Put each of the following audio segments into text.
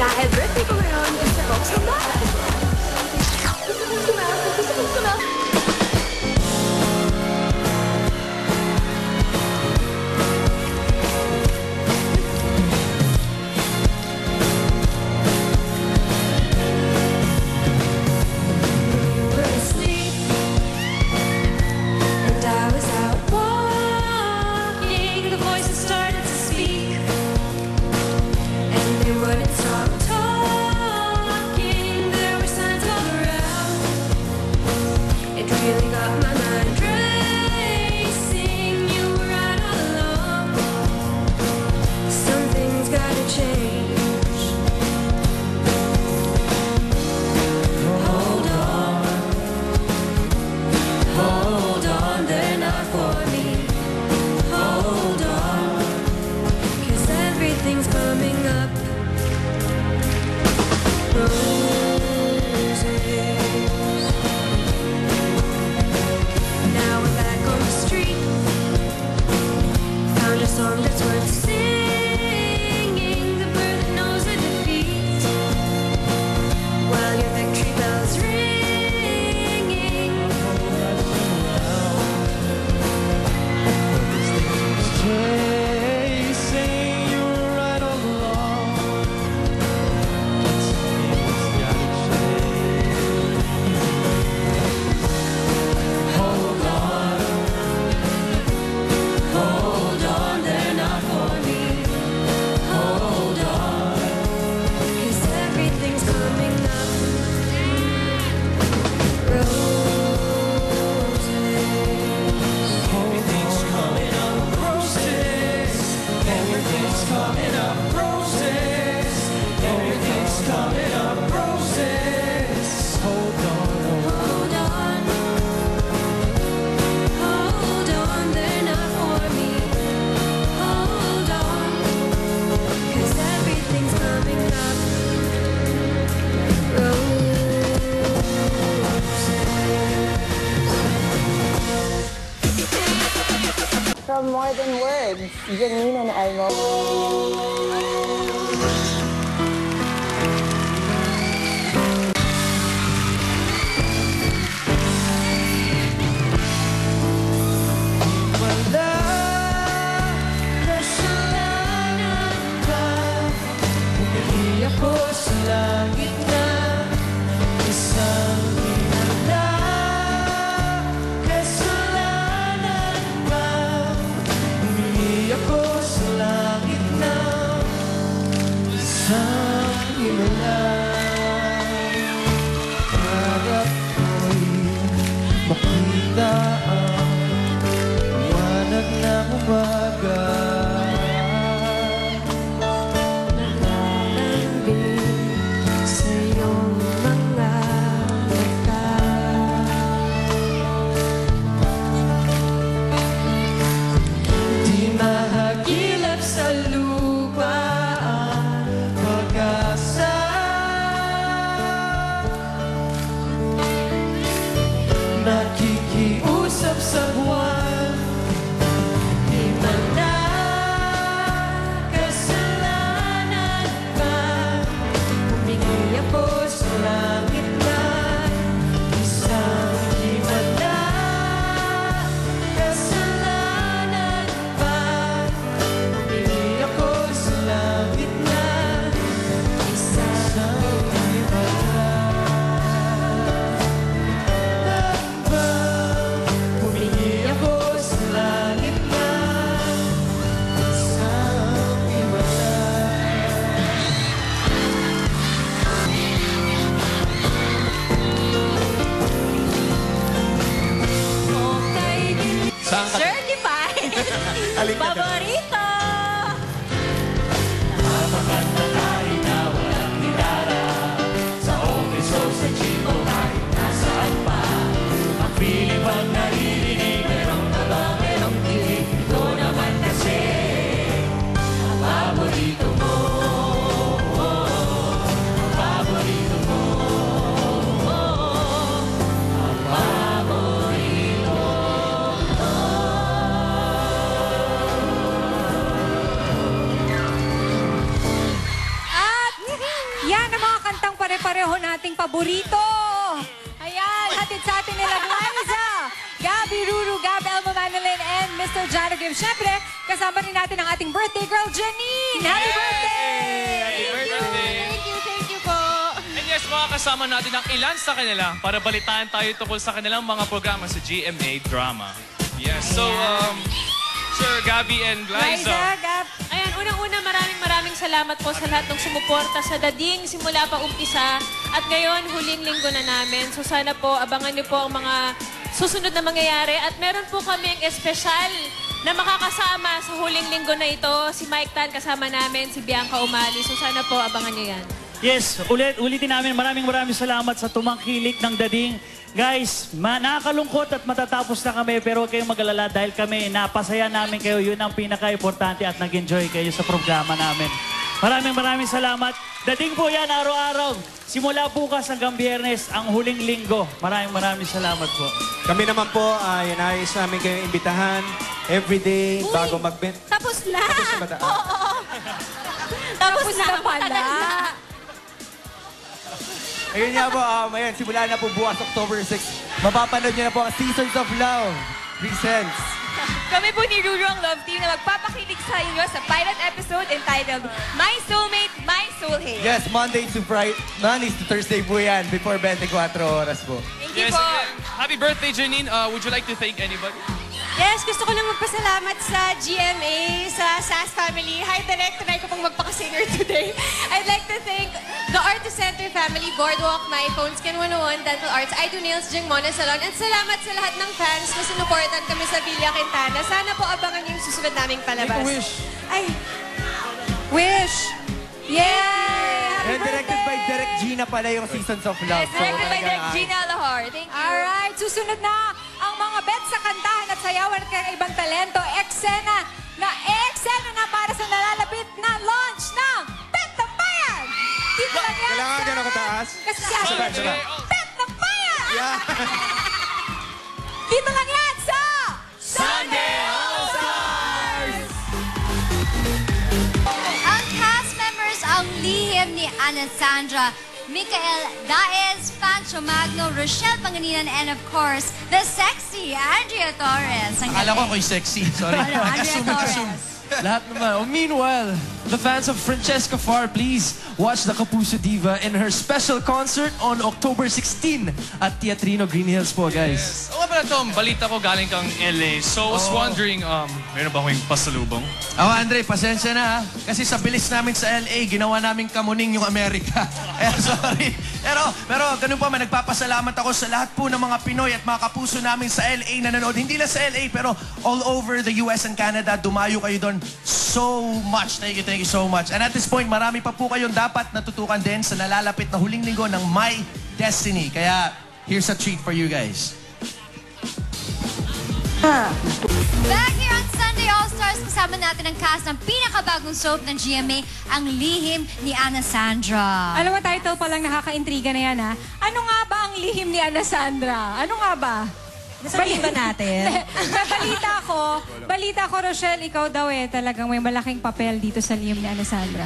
Dahil birthday ko ngayon, gusto kong sumama. Gusto kong sumama. Gusto kong sumama. From More Than Words, Janine and Elmo. Yan ang mga kantang pare-pareho nating paborito. Ayan, hatid sa atin nila Glyza, Gabby Ruru, Gab Elmo Manolin, and Mr. Jano Gibbs. Siyempre, kasama rin natin ang ating birthday girl, Janine. Happy birthday! Happy birthday! Thank you po. And yes, makakasama natin ang ilan sa kanila para balitaan tayo tungkol sa kanilang mga programa sa GMA Drama. Yes, so, Sir Gabby and Glyza, Glyza. Gab. Ayan, unang-una maraming salamat po sa lahat ng sumuporta sa Dading simula pa umpisa. At ngayon, huling linggo na namin. So sana po, abangan niyo po ang mga susunod na mangyayari. At meron po kaming espesyal na makakasama sa huling linggo na ito. Si Mike Tan kasama namin, si Bianca Umali. So sana po, abangan niyo yan. Yes, ulitin namin. Maraming salamat sa tumangkilik ng Dading. Guys, nakakalungkot at matatapos na kami pero huwag kayong mag-alala dahil kami napasaya namin kayo. Yun ang pinaka-importante at nag-enjoy kayo sa programa namin. Maraming salamat. Dating po yan araw-araw. Simula bukas hanggang Biyernes, ang huling linggo. Maraming salamat po. Kami naman po, inayos namin kayong imbitahan everyday bago mag-bent. Tapos na! Tapos na ba ta? Tapos na pala. Ayun nga po, ayan, simula na po bukas October 6. Mapapanood niyo na po ang Seasons of Love Presents. Kami po ni Ruru ang Love Team na magpapakilig sa inyo sa pilot episode entitled My Soulmate, My Soulmate. Yes, Mondays to Thursday po yan, before 24 oras po. Thank you Yes, po. happy birthday, Janine. Would you like to thank anybody? Yes, gusto ko lang magpasalamat sa GMA, sa SAS family. Hi, Direk. Tunay ko pang magpaka-singer today. I'd like to thank the Artist Center family, Boardwalk, My Phone, Skin 101, Dental Arts, I Do Nails, Jing Mona Salon. At salamat sa lahat ng fans na sinuportan kami sa Villa Quintana. Sana po abangan yung susunod naming palabas. Make a wish. Ay, Wish. Yay! And directed by Direk Gina pala yung Seasons of Love. Yes, directed by talagang, Direk Gina Lahar. Thank you. Alright, susunod na ang mga bet sa kantahan at sayawan at ibang talento. Eksena na para sa nalalapit na launch ng Bet ng Bayan! Dito lang yan Kailangan sa... gano'n kataas? Kasi Sabay. Bet ng Bayan! Yeah. Dito lang yan sa... Sunday Ang cast members ang lihim ni Ana Sandra, Michael Daez, Pancho Magno, Rochelle Panganinan, and of course, the sexy Andrea Torres. Ang Akala ko galing. ako'y sexy. Sorry. Ano, Andrea Torres. Lahat naman. Oh, meanwhile, the fans of Francesca Farr, please watch the Kapuso Diva in her special concert on October 16 at Teatrino Green Hills po, guys. Oo nga pala, Tom. Balita ko galing kang LA. So I was wondering, meron ba akong pasalubong? Oh, Andre, pasensya na ha. Kasi sa bilis namin sa LA, ginawa namin kamuning yung Amerika. Kaya sorry. Pero ganun pa man, nagpapasalamat ako sa lahat po ng mga Pinoy at mga kapuso namin sa LA na nanonood. Hindi lang sa LA, pero all over the US and Canada, dumayo kayo doon so much. Thank you so much. And at this point, marami pa po kayong dapat natutukan din sa nalalapit na huling linggo ng My Destiny. Kaya, here's a treat for you guys. Back here on Sunday All-Stars, kasama natin ang cast ng pinakabagong soap ng GMA, ang lihim ni Ana Sandra. Alam mo, title pa lang nakaka-intriga na yan, ha? Ano nga ba ang lihim ni Ana Sandra? Ano nga ba? Nasabihin ba natin? balita ko, Rochelle, ikaw daw talagang may malaking papel dito sa lihim ni Ana Sandra.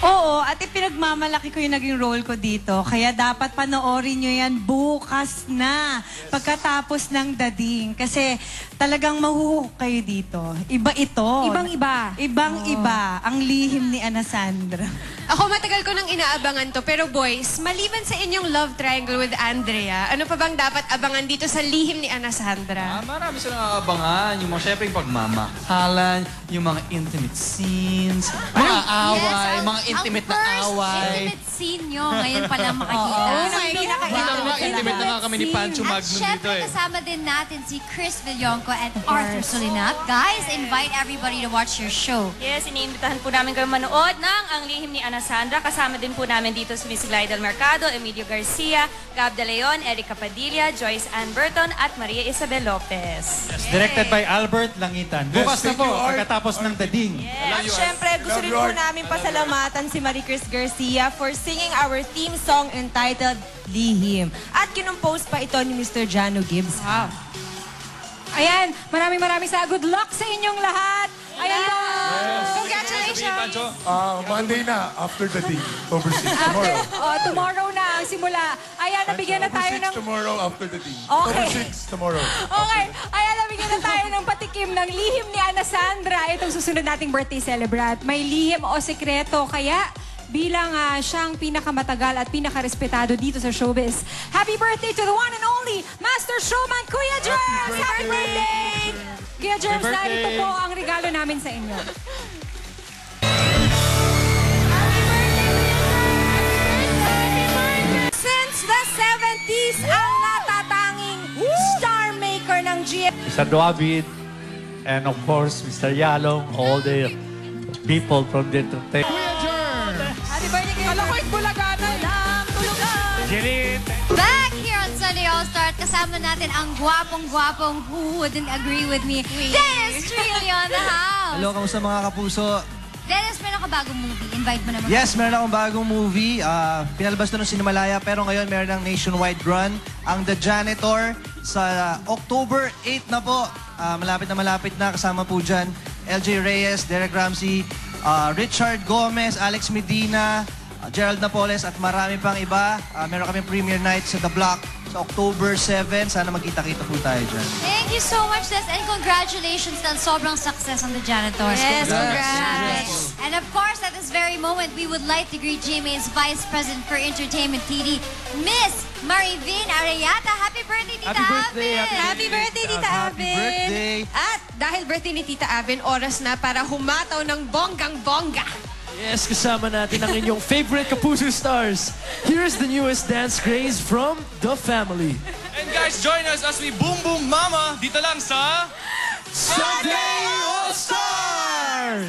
Oo, at ipinagmamalaki ko yung naging role ko dito. Kaya dapat panoorin nyo yan bukas na. Pagkatapos ng Dading. Kasi talagang mahuhuk kayo dito. Iba ito. Ibang-iba. Ibang-iba. Ang lihim ni Ana Sandra. ako matagal ko nang inaabangan to. Pero boys, maliban sa inyong love triangle with Andrea, ano pa bang dapat abangan dito sa lihim ni Ana Sandra? Marami silang aabangan. Yung mga, syempre, yung pagmamahalan, yung mga intimate scenes, mga away, mga intimate na away. Intimate scene nyo, ngayon pa lang makikita. Intimate na nga kami ni Pancho At Magno dito syempre, kasama din natin si Chris Villonco and Arthur Solinap. Guys, invite everybody to watch your show. Yes, iniimbitahan po namin kayo manood ng Ang Lihim ni Ana Sandra. Kasama din po namin dito si Miss Glidel Mercado, Emilio Garcia, Gab De Leon, Erica Padilla, Joyce Ann Burton, at Maria Isabel Lopez. Directed by Albert Langitan. Bukas na po, pagkatapos ng Dading. At syempre, gusto rin po namin pasalamatan si Marie Chris Garcia for singing our theme song entitled Lihim. At kinompose pa ito ni Mr. Jano Gibbs. Wow. Ayan, maraming sa good luck sa inyong lahat. Ayan po. Congratulations! Monday na, after the day. October 6, tomorrow. Tomorrow na ang simula. Ayan, nabigyan na tayo ng... Tomorrow, after the day. Okay. October 6, tomorrow. Okay. Ayan, nabigyan na tayo ng patikim ng lihim ni Ana Sandra. Itong susunod nating birthday celebrant. May lihim o sekreto, kaya bilang siyang pinakamatagal at pinakarespetado dito sa showbiz. Happy birthday to the one and only Master Showman, Kuya Germs! Happy birthday! Kuya Germs, narito po ang regalo namin sa inyo. Since the 70s, ang natatanging star maker ng GMA. Mr. Duabit, and of course, Mr. Yalong, all the people from the entertainment. Happy birthday kayo. Alam ko, Bulaga na. Back here on Sunday All-Star, kasama natin ang gwapong-gwapong who wouldn't agree with me, Dennis Trillo on the house. Hello, kamusta mga kapuso? Dennis, meron ka bagong movie. Invite mo naman. Yes, meron akong bagong movie. Pinalabas na ng Cinemalaya, pero ngayon meron ng nationwide run. Ang The Janitor sa October 8 na po. Malapit na kasama po dyan. LJ Reyes, Derek Ramsey, Richard Gomez, Alex Medina, Gerald Napoles at marami pang iba. Meron kami premiere night sa The Block sa October 7. Sana magkita-kita po tayo dyan. Thank you so much, Des, and congratulations on sobrang success on The Janitor. Yes, congrats. And of course, at this very moment, we would like to greet GMA's Vice President for Entertainment TD, Miss Marivin Arayata. Happy birthday, Tita Avin! Happy birthday, Tita Avin! birthday. At dahil birthday ni Tita Avin, oras na para humataw ng bonggang-bongga. Yes, kasama natin ang inyong favorite Kapuso stars. Here's the newest dance craze from The Family. And guys, join us as we boom boom mama dito lang sa Sunday All Stars!